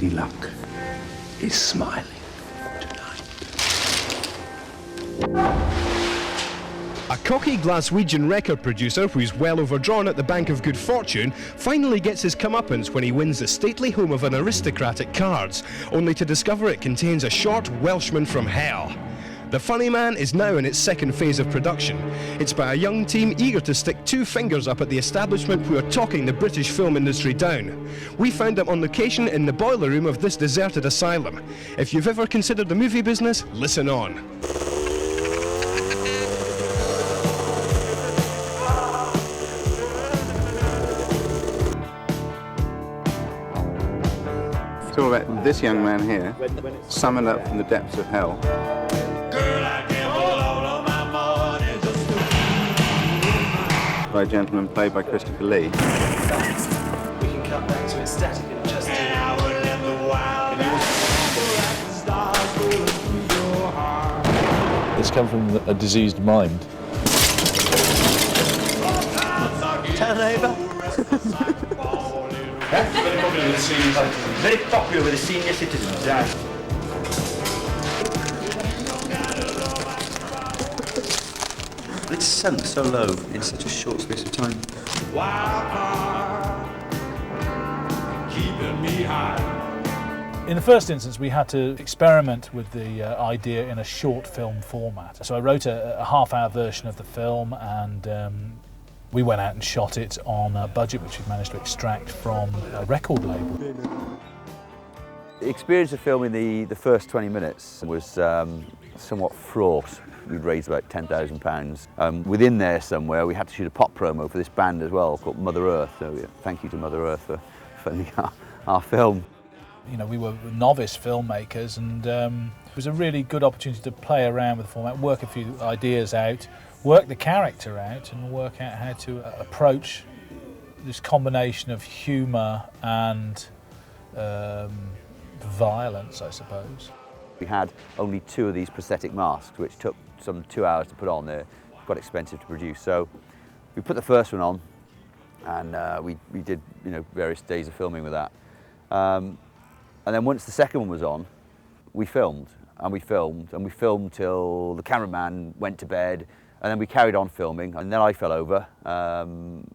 Lady Luck is smiling tonight. A cocky Glaswegian record producer who's well overdrawn at the Bank of Good Fortune finally gets his comeuppance when he wins the stately home of an aristocrat at cards, only to discover it contains a short Welshman from hell. The Funnyman is now in its second phase of production. It's by a young team eager to stick two fingers up at the establishment who are talking the British film industry down. We found them on location in the boiler room of this deserted asylum. If you've ever considered the movie business, listen on. It's all about this young man here, summoned up from the depths of hell. By a gentleman played by Christopher Lee. We can cut back to its static and just It's come from a diseased mind. Turn over. Very popular with the senior citizens. It's sunk so low in such a short space of time. In the first instance, we had to experiment with the idea in a short film format. So I wrote a half-hour version of the film, and we went out and shot it on a budget which we managed to extract from a record label. The experience of filming the first 20 minutes was somewhat fraught. We'd raised about £10,000. Within there somewhere, we had to shoot a pop promo for this band as well, called Mother Earth. So yeah, thank you to Mother Earth for funding our film. You know, we were novice filmmakers, and it was a really good opportunity to play around with the format, work a few ideas out, work the character out, and work out how to approach this combination of humour and violence, I suppose. We had only 2 of these prosthetic masks, which took some 2 hours to put on. They're quite expensive to produce. So we put the first one on, and we did various days of filming with that. And then once the second one was on, we filmed and we filmed and we filmed till the cameraman went to bed, and then we carried on filming, and then I fell over, and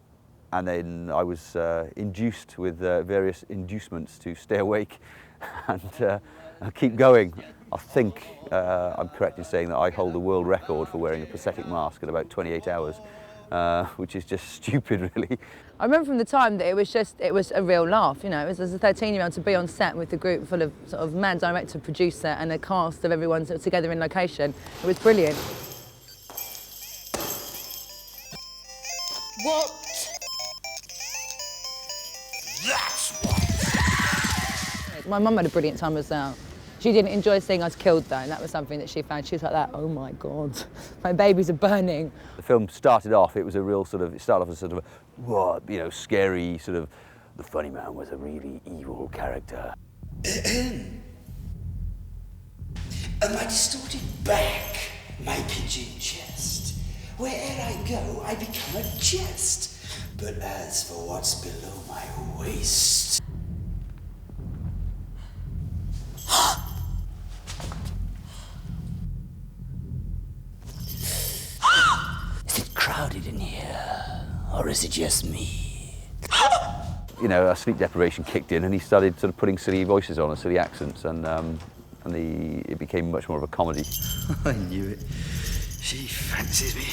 then I was induced with various inducements to stay awake and keep going. I think I'm correct in saying that I hold the world record for wearing a prosthetic mask at about 28 hours, which is just stupid, really. I remember from the time that it was a real laugh, you know. It was as a 13-year-old to be on set with a group full of sort of mad director, producer, and a cast of everyone sort of together in location. It was brilliant. What? That's what. My mum had a brilliant time as well. She didn't enjoy seeing us killed though, and that was something that she found. She was like that, oh my God, my babies are burning. The film started off, it was a real sort of, it started off as sort of a, scary sort of, the Funnyman was a really evil character. And my distorted back, my pigeon chest. Where'er I go, I become a jest. But as for what's below my waist... Is it crowded in here, or is it just me? Our sleep deprivation kicked in, and he started sort of putting silly voices on and silly accents, and it became much more of a comedy. I knew it. She fancies me.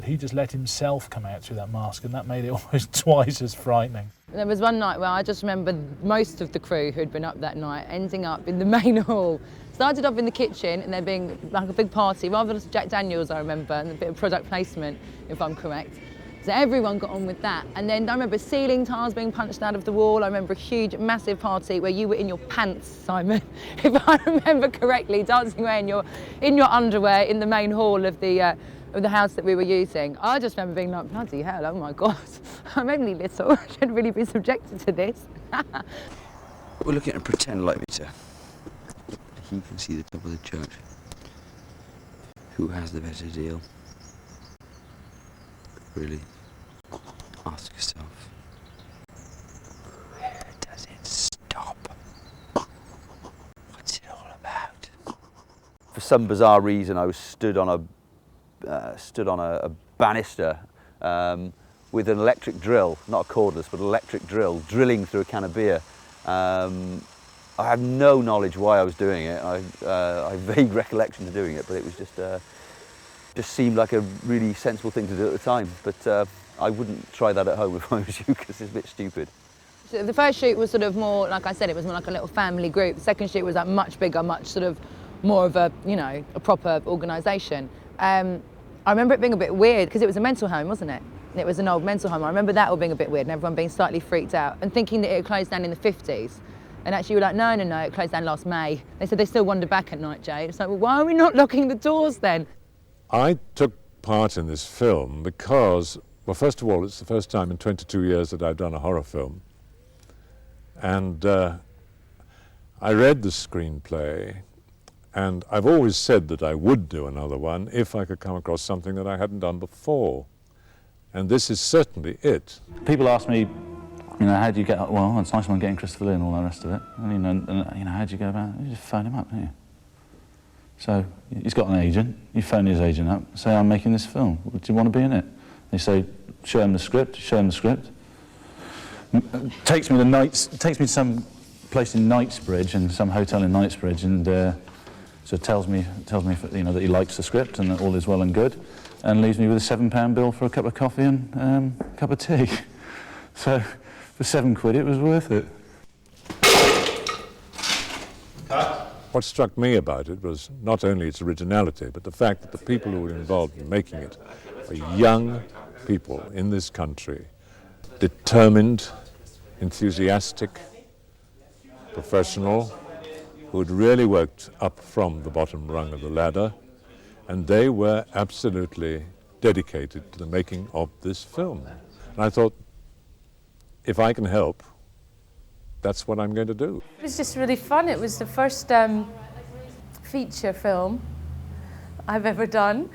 He just let himself come out through that mask, and that made it almost twice as frightening. There was one night where I just remember most of the crew who'd been up that night ending up in the main hall. Started off in the kitchen, and there being like a big party, rather than Jack Daniels, I remember, and a bit of product placement, if I'm correct. So everyone got on with that. And then I remember ceiling tiles being punched out of the wall. I remember a huge, massive party where you were in your pants, Simon, if I remember correctly, dancing away in your underwear in the main hall of the house that we were using. I just remember being like, bloody hell, oh my God, I'm only little, I shouldn't really be subjected to this. We're looking at a pretend light meter. He can see the top of the church. Who has the better deal? Really, ask yourself, where does it stop? some bizarre reason, I was stood on a banister with an electric drill, not a cordless, but an electric drill, drilling through a can of beer. I have no knowledge why I was doing it. I have vague recollections of doing it, but it was just seemed like a really sensible thing to do at the time. But I wouldn't try that at home if I was you, because it's a bit stupid. So the first shoot was sort of more, like I said, it was more like a little family group. The second shoot was like much bigger, much sort of more of a, you know, a proper organisation. I remember it being a bit weird because it was a mental home, wasn't it? It was an old mental home. I remember that all being a bit weird and everyone being slightly freaked out and thinking that it had closed down in the 50s. And actually we were like, no, it closed down last May. They said they still wander back at night, Jay. It's like, well, why are we not locking the doors then? I took part in this film because, well, first of all, it's the first time in 22 years that I've done a horror film. And I read the screenplay, and I've always said that I would do another one if I could come across something that I hadn't done before. And this is certainly it. People ask me, you know, how do you get, well, it's nice one getting Christopher Lee and all the rest of it. And, you know, how do you go about it? You just phone him up, don't you? So, he's got an agent, you phone his agent up, say, I'm making this film, do you want to be in it? They say, show him the script, Takes me to some place in Knightsbridge, and some hotel in Knightsbridge, and so tells me, you know, that he likes the script and that all is well and good, and leaves me with a £7 bill for a cup of coffee and a cup of tea. So, for £7 it was worth it. What struck me about it was not only its originality, but the fact that the people who were involved in making it are young people in this country, determined, enthusiastic, professional, who had really worked up from the bottom rung of the ladder, and they were absolutely dedicated to the making of this film. And I thought, if I can help, that's what I'm going to do. It was just really fun. It was the first feature film I've ever done.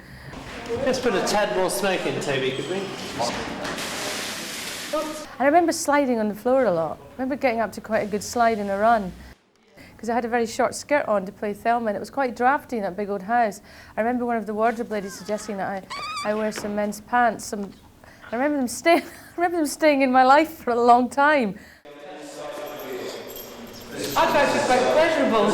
Let's put a tad more smoke in, Toby, could we? I remember sliding on the floor a lot. I remember getting up to quite a good slide in a run, because I had a very short skirt on to play Thelma, and it was quite drafty in that big old house. I remember one of the wardrobe ladies suggesting that I wear some men's pants. I remember them staying in my life for a long time. I found it quite pleasurable.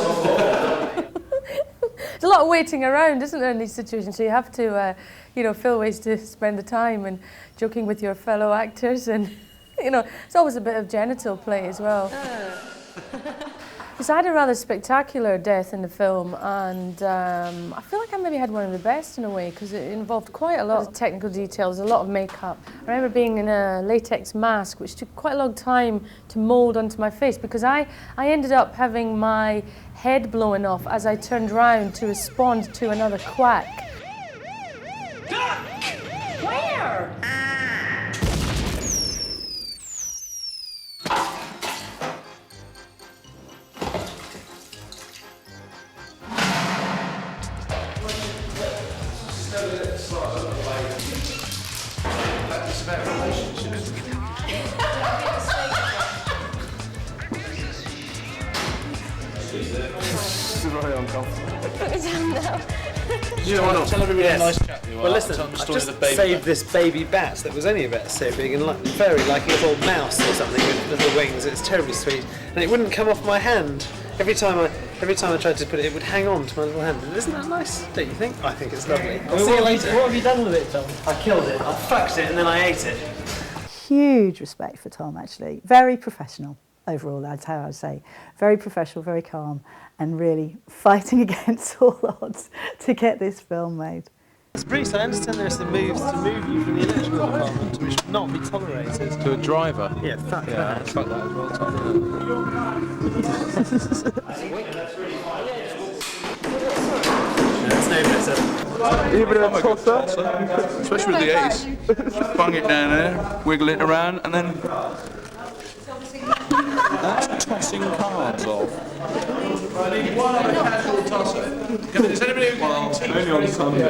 There's a lot of waiting around, isn't there, in these situations? So you have to, you know, fill ways to spend the time and joking with your fellow actors, and, you know, it's always a bit of genital play as well. Because I had a rather spectacular death in the film, and I feel like I maybe had one of the best in a way, because it involved quite a lot of technical details, a lot of makeup. I remember being in a latex mask, which took quite a long time to mould onto my face, because I ended up having my head blown off as I turned round to respond to another quack. Duck! Where? It's about relationships. This is very uncomfortable. Put it down now. You know what? Tell everybody Yes. a nice chat you are. Well, listen, I've just saved this baby bat that was only about so big and very like a little mouse or something with little wings. It's terribly sweet, and it wouldn't come off my hand. Every time I tried to put it, it would hang on to my little hand. Isn't that nice? Don't you think? I think it's lovely. I'll see you later. What have you done with it, Tom? I killed it. I fucked it, and then I ate it. Huge respect for Tom, actually. Very professional overall, that's how I would say. Very professional, very calm, and really fighting against all odds to get this film made. Bruce, I understand there's some moves to move you from the electrical department, which should not be tolerated. To a driver? Yeah, fuck that. Fuck that as well, Tom. That's no better. Even a tosser? Especially with the ace. Just bung it down there, wiggle it around, and then... That's tossing cards off. I need one other casual tosser. Is anybody who can only on Sunday.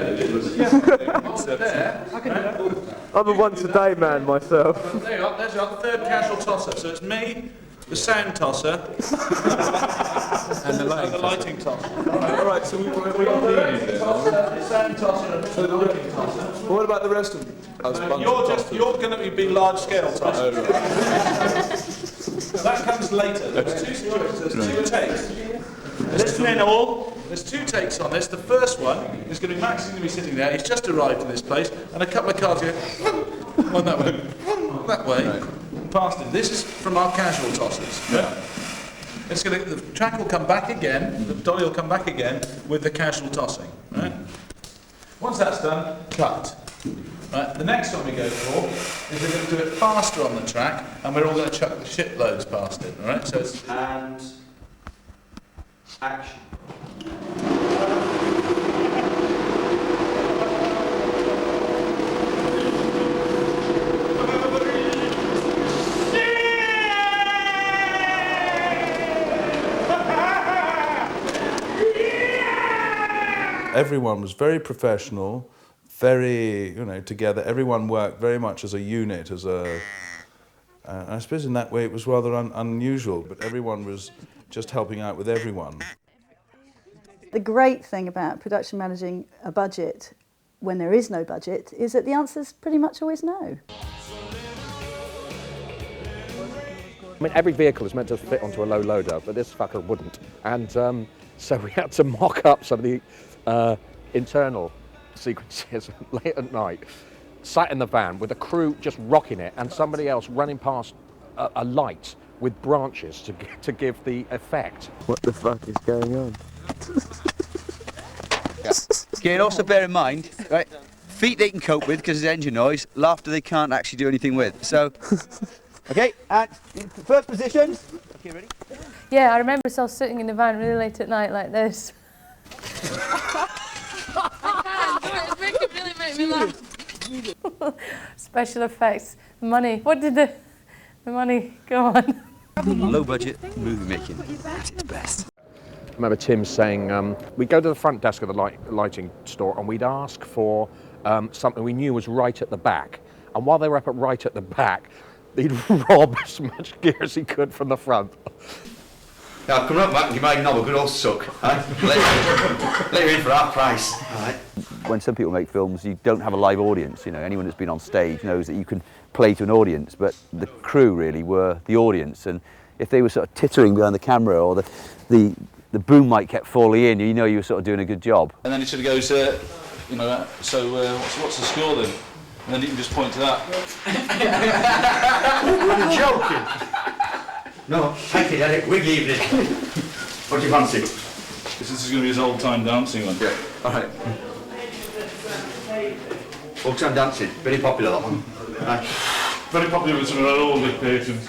I'm a once a day man myself. There you are, there's your third casual tosser. So it's me, the sand tosser, And the lighting tosser. All right, so we got these. Sand tosser and the lighting tosser. What about the rest of us? You're going to be large scale tosser. That comes later. There's two takes. Listening all. There's 2 takes on this. The first one is going to be Max is going to be sitting there. He's just arrived in this place, and a couple of cars go one that way, past him. This is from our casual tossers. Yeah. The track will come back again. The dolly will come back again with the casual tossing. Right. Once that's done, cut. Right. The next one we go for is we're going to do it faster on the track, and we're all going to chuck the shitloads past it. All right. So it's and action. Everyone was very professional, very, together. Everyone worked very much as a unit, I suppose in that way it was rather unusual, but everyone was just helping out with everyone. The great thing about production managing a budget when there is no budget is that the answer's pretty much always no. I mean, every vehicle is meant to fit onto a low loader, but this fucker wouldn't. And so we had to mock up some of the internal sequences late at night, sat in the van with the crew just rocking it and somebody else running past a light with branches to give the effect. What the fuck is going on? Yeah, and also bear in mind, right, feet they can cope with because of the engine noise, laughter they can't actually do anything with. So, okay, and in first position. Okay, ready? Yeah, I remember myself sitting in the van really late at night like this. Really make me laugh. Special effects, money. What did the money go on? Low budget movie making at its best. I remember Tim saying, we'd go to the front desk of the lighting store and we'd ask for something we knew was right at the back. And while they were up at right at the back, he'd rob as much gear as he could from the front. Now, come up back and give my knob a good old suck. Right? Let you in for our price. All right. When some people make films, you don't have a live audience. Anyone that's been on stage knows that you can play to an audience, but the crew really were the audience. And if they were sort of tittering behind the camera or the boom mic kept falling in, you were sort of doing a good job. And then he sort of goes, what's the score then? And then you can just point to that. You're joking. No, thank you, Derek. Wig evening. What do you fancy? This is going to be his old-time dancing one. Yeah, all right. Old-time dancing, very popular that one. Right. Very popular with some of our older patients.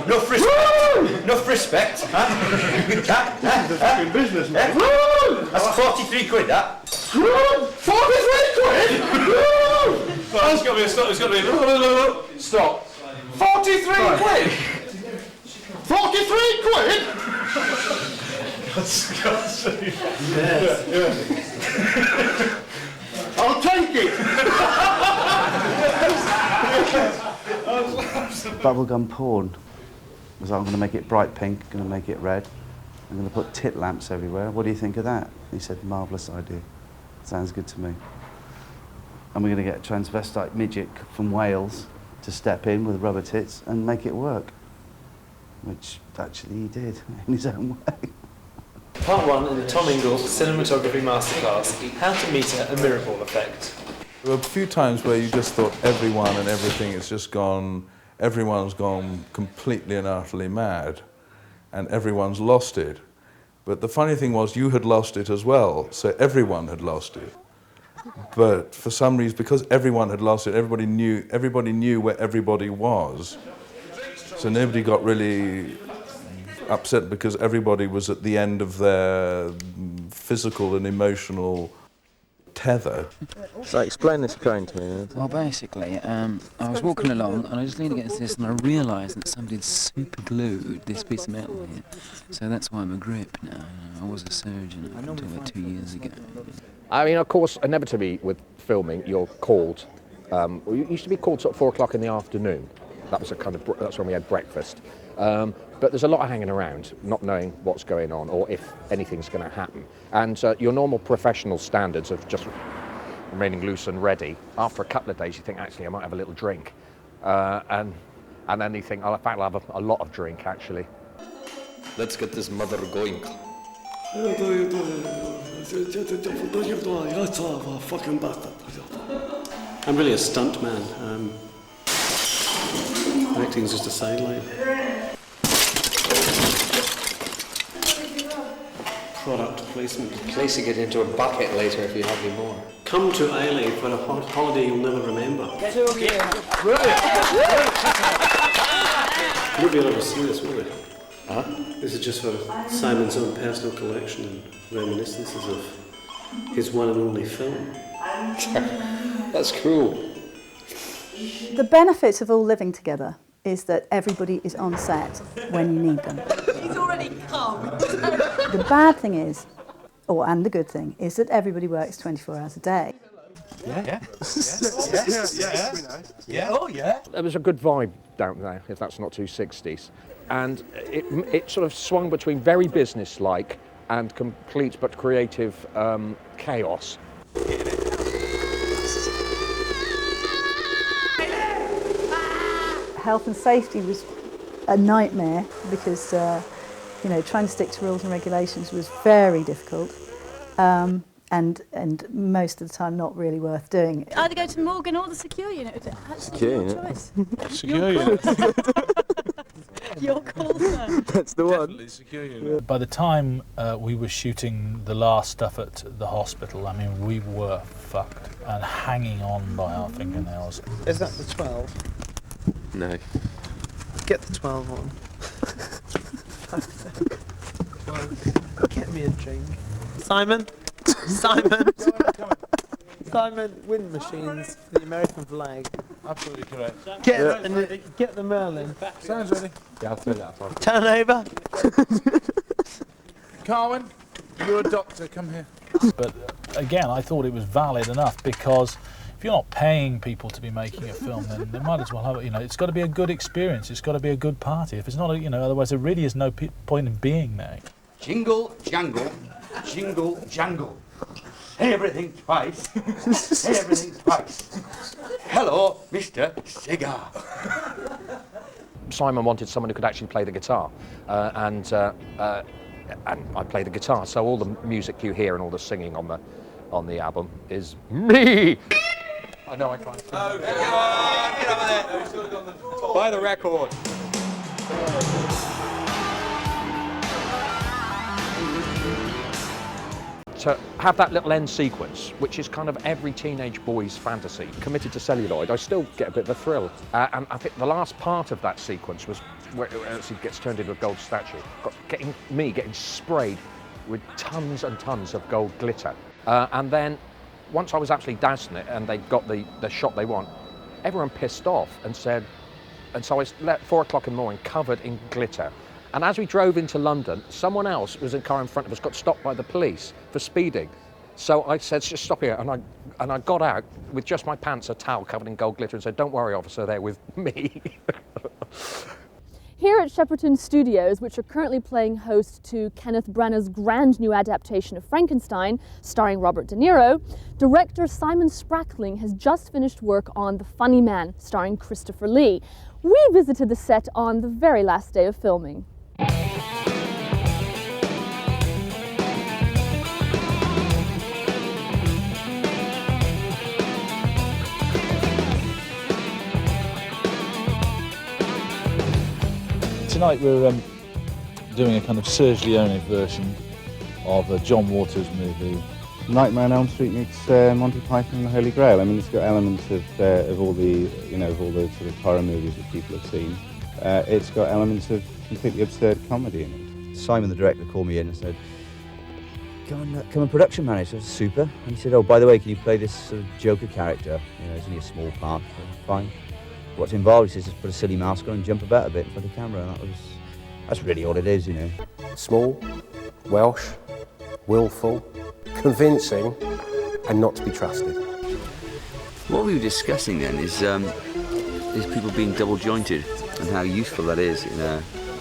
Enough respect. Enough respect. Fucking business, man. That's 43 quid, that. 43 quid? It's got to be a stop. It's got to be a stop. 43 quid? 43 quid? God's sake. Yeah. I'll take it. Bubblegum porn was I'm going to make it bright pink, going to make it red. I'm going to put tit lamps everywhere. What do you think of that? He said, marvellous idea. Sounds good to me. And we're going to get a transvestite midget from Wales to step in with rubber tits and make it work. Which actually he did in his own way. Part 1 in the Tom Ingle Cinematography Masterclass, How to Meter a Mirrorball Effect. There were a few times where you just thought everyone and everything has just gone, everyone's gone completely and utterly mad, and everyone's lost it. But the funny thing was you had lost it as well, so everyone had lost it. But for some reason, because everyone had lost it, everybody knew where everybody was. So nobody got really upset because everybody was at the end of their physical and emotional tether. So explain this crane to me. Well, basically, I was walking along and I just leaned against this and I realised that somebody had super glued this piece of metal here. So that's why I'm a grip now. I was a surgeon up until about 2 years ago. I mean, of course, inevitably with filming, you're called, you used to be called sort of 4 o'clock in the afternoon. That was that's when we had breakfast. But there's a lot of hanging around, not knowing what's going on or if anything's going to happen. And your normal professional standards of just remaining loose and ready, after a couple of days you think, actually, I might have a little drink. And then you think, oh, in fact, I'll have a lot of drink, actually. Let's get this mother going. I'm really a stunt man. Acting's just a sideline. Product placement. Placing it into a bucket later if you have any more. Come to Islay for a holiday you'll never remember. You won't be able to see this, will you? Huh? This is just for Simon's own personal collection and reminiscences of his one and only film. That's cool. The benefits of all living together is that everybody is on set when you need them. He's already come. The bad thing is, and the good thing, is that everybody works 24 hours a day. Yeah. Oh, yeah. There was a good vibe down there, if that's not too 60s. And it sort of swung between very businesslike and complete but creative chaos. Health and safety was a nightmare because, trying to stick to rules and regulations was very difficult. And most of the time not really worth doing. Either go to Morgan or the secure unit. Actually, your choice. Secure unit. Your call, sir. That's the one. Secure unit. By the time we were shooting the last stuff at the hospital, I mean, we were fucked and hanging on by our fingernails. Is that the 12? No. Get the 12 on. Get me a drink. Simon? Simon, wind machines, the American flag. Absolutely correct. Get the Merlin. Sounds ready. Yeah, I'll throw that off. Turn over. Carwyn, you're a doctor, come here. But again, I thought it was valid enough because if you're not paying people to be making a film, then they might as well have it. It's got to be a good experience. It's got to be a good party. If it's not, otherwise there really is no point in being there. Jingle, jangle, jingle, jangle. Everything twice. Everything twice. Hello, Mr. Cigar. Simon wanted someone who could actually play the guitar, and I play the guitar. So all the music you hear and all the singing on the album is me. I know I can't. Oh, get over there. Buy the record. To have that little end sequence, which is kind of every teenage boy's fantasy, committed to celluloid, I still get a bit of a thrill. And I think the last part of that sequence was where it actually gets turned into a gold statue. Getting sprayed with tons and tons of gold glitter. And then once I was actually dazzling it and they got the shot they want, everyone pissed off and said, and so I left 4 o'clock in the morning covered in glitter. And as we drove into London, someone else was in a car in front of us, got stopped by the police for speeding. So I said, just stop here. And I got out with just my pants, a towel covered in gold glitter, and said, don't worry, officer, they're with me. Here at Shepperton Studios, which are currently playing host to Kenneth Branagh's grand new adaptation of Frankenstein, starring Robert De Niro, director Simon Sprackling has just finished work on The Funnyman, starring Christopher Lee. We visited the set on the very last day of filming. Tonight we're doing a kind of Serge Leone version of a John Waters movie. Nightmare on Elm Street meets Monty Python and the Holy Grail. I mean, it's got elements of all the sort of horror movies that people have seen. It's got elements of completely absurd comedy in it. Simon, the director, called me in and said, come and production manager. Super. And he said, oh, by the way, can you play this sort of Joker character? It's only a small part. Fine. What's involved? He says, just put a silly mask on and jump about a bit in front of the camera. And that's really all it is, Small, Welsh, willful, convincing, and not to be trusted. What we were discussing then is is people being double jointed and how useful that is in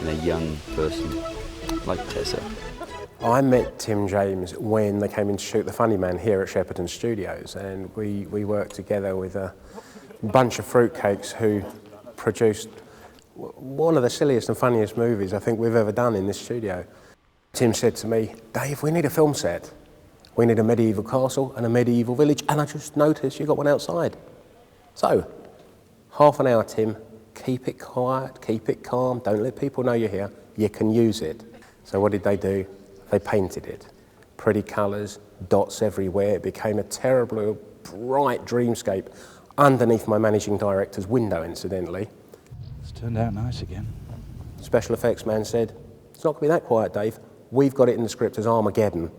a young person like Tessa. I met Tim James when they came in to shoot the Funnyman here at Shepperton Studios, and we worked together with a bunch of fruitcakes who produced one of the silliest and funniest movies I think we've ever done in this studio. Tim said to me, "Dave, we need a film set. We need a medieval castle and a medieval village, and I just noticed you got one outside." So, half an hour, Tim, keep it quiet, keep it calm, don't let people know you're here, you can use it. So what did they do? They painted it. Pretty colours, dots everywhere, it became a terribly bright dreamscape underneath my managing director's window, incidentally. It's turned out nice again. Special effects man said, "It's not going to be that quiet, Dave. We've got it in the script as Armageddon."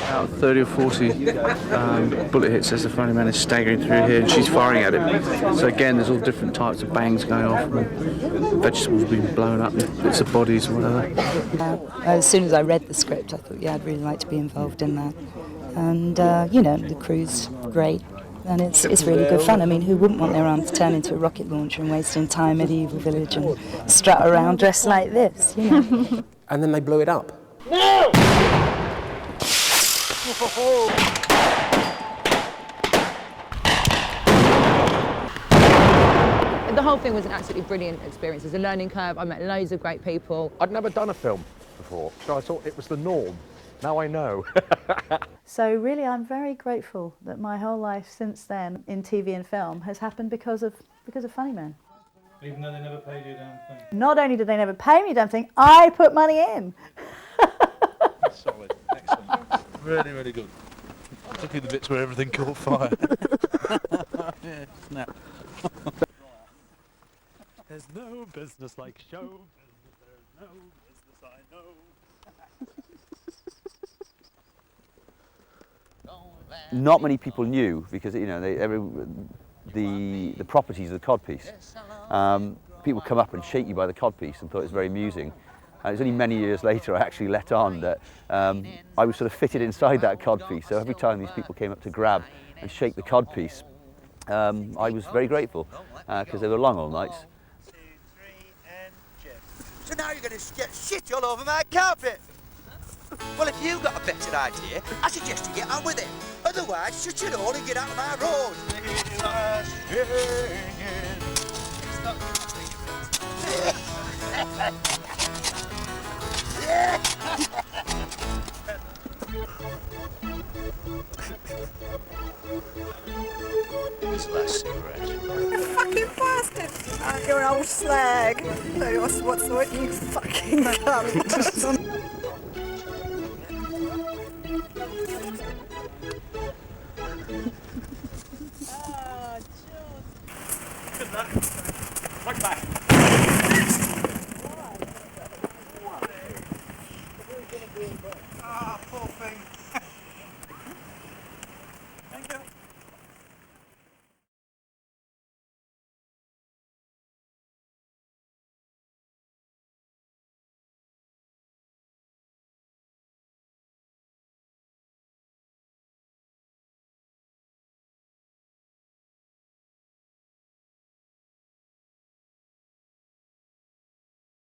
About 30 or 40 bullet hits as the Funnyman is staggering through here, and she's firing at him. So again, there's all different types of bangs going off, and vegetables being blown up, bits of bodies, whatever. As soon as I read the script, I thought, yeah, I'd really like to be involved in that. And, you know, the crew's great, and it's really good fun. I mean, who wouldn't want their arm to turn into a rocket launcher and waste an entire medieval village and strut around dressed like this, you know? And then they blew it up. No! The whole thing was an absolutely brilliant experience. It's a learning curve. I met loads of great people. I'd never done a film before, so I thought it was the norm. Now I know. So really, I'm very grateful that my whole life since then in TV and film has happened because of Funnyman. Even though they never paid you a damn thing. Not only did they never pay me a damn thing, I put money in. Solid, excellent. Really, really good. Particularly the bits where everything caught fire. Yeah, snap. There's no business like show business. There's no business I know. Not many people knew because you know the properties of the codpiece. People come up and shake you by the codpiece and thought it was very amusing. And it was only many years later I actually let on that I was sort of fitted inside that codpiece. So every time these people came up to grab and shake the codpiece, I was very grateful because they were long all nights. So now you're going to get shit all over my carpet. Well, if you've got a better idea, I suggest you get on with it. Otherwise, shut it all and get out of my road. His last cigarette. You fucking bastard! You're an old slag. What's the word? You fucking cunt. Good luck. Right back. Ah, poor thing. Thank you.